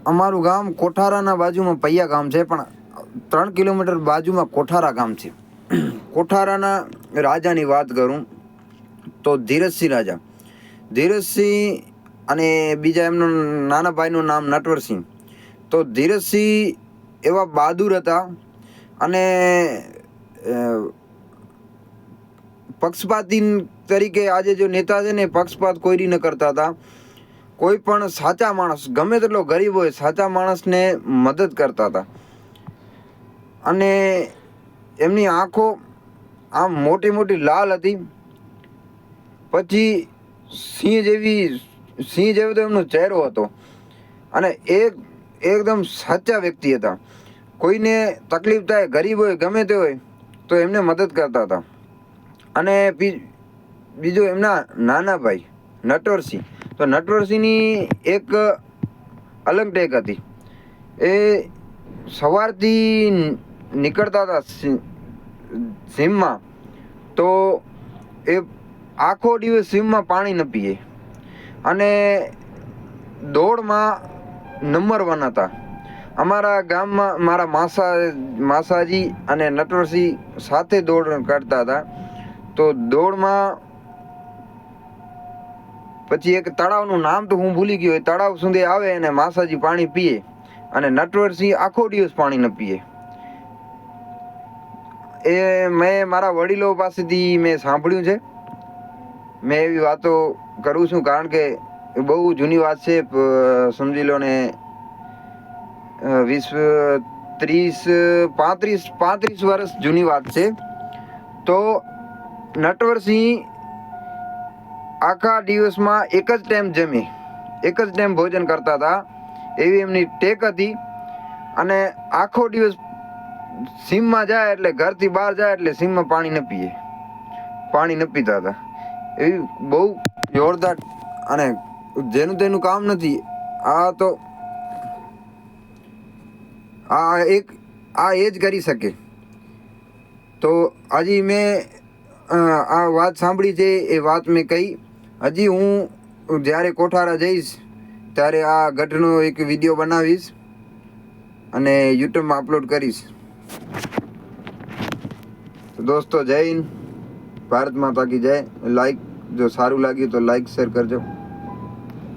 અમારું ગામ કોઠારાના બાજુમાં પૈયા ગામ છે, પણ 3 કિલોમીટર બાજુમાં કોઠારા ગામ છે. કોઠારાના રાજાની વાત કરું તો ધીરજસિંહ રાજા. ધીરજસિંહ અને બીજા એમનું નાના ભાઈનું નામ નટવરસિંહ. તો ધીરજસિંહ એવા બહાદુર હતા અને પક્ષપાતી તરીકે આજે જો નેતા છે ને, પક્ષપાત કોઈ ન કરતા હતા. કોઈ પણ સાચા માણસ, ગમે તેટલો ગરીબ હોય, સાચા માણસને મદદ કરતા હતા. અને એમની આંખો આમ મોટી મોટી લાલ હતી. પછી સિંહ જેવો તો એમનો ચહેરો હતો. અને એકદમ સાચા વ્યક્તિ હતા. કોઈને તકલીફ થાય, ગરીબ હોય, ગમે તે હોય, તો એમને મદદ કરતા હતા. અને બીજો એમના નાના ભાઈ નટવરસિંહ. તો નટવરસિંહની એક અલગ ટેક હતી. એ સવારથી નીકળતા હતા સીમમાં, તો એ આખો દિવસ સીમમાં પાણી ન પીએ. અને દોડમાં નંબર 1 હતા. અમારા ગામમાં મારા માસાજી અને નટવરસિંહ સાથે દોડ કરતા હતા. તો દોડમાં પછી એક તળાવનું નામ તો હું ભૂલી ગયો. તળાવ સુધી આવે અને માસાજી પાણી પીએ, અને નટવરસિંહ આખો દિવસ પાણી ન પીએ. એ મેં મારા વડીલો પાસેથી મેં સાંભળ્યું છે. મેં એવી વાતો કરું છું, કારણ કે બહુ જૂની વાત છે. સમજી લો ને 35 વર્ષ જૂની વાત છે. તો નટવરસિંહ આખા દિવસમાં એક જ ટાઈમ જમે, એક જ ટાઈમ ભોજન કરતા હતા. એવી એમની ટેક હતી. અને આખો દિવસ સીમમાં જાય એટલે, ઘરથી બહાર જાય એટલે સીમમાં પાણી ન પીએ, પાણી ન પીતા હતા. એવી બહુ જોરદાર. અને જેનું તેનું કામ નથી. આ તો એ જ કરી શકે. તો હજી મેં આ વાત સાંભળી છે, એ વાત મેં કહી. હજી હું જ્યારે કોઠારા જઈશ ત્યારે આ ગઢનો એક વિડીયો બનાવીશ અને યુટ્યુબમાં અપલોડ કરીશ. તો દોસ્તો, જય હિન્દ, ભારત માતા કી જય. જો સારું લાગ્યું તો લાઈક શેર કરજો.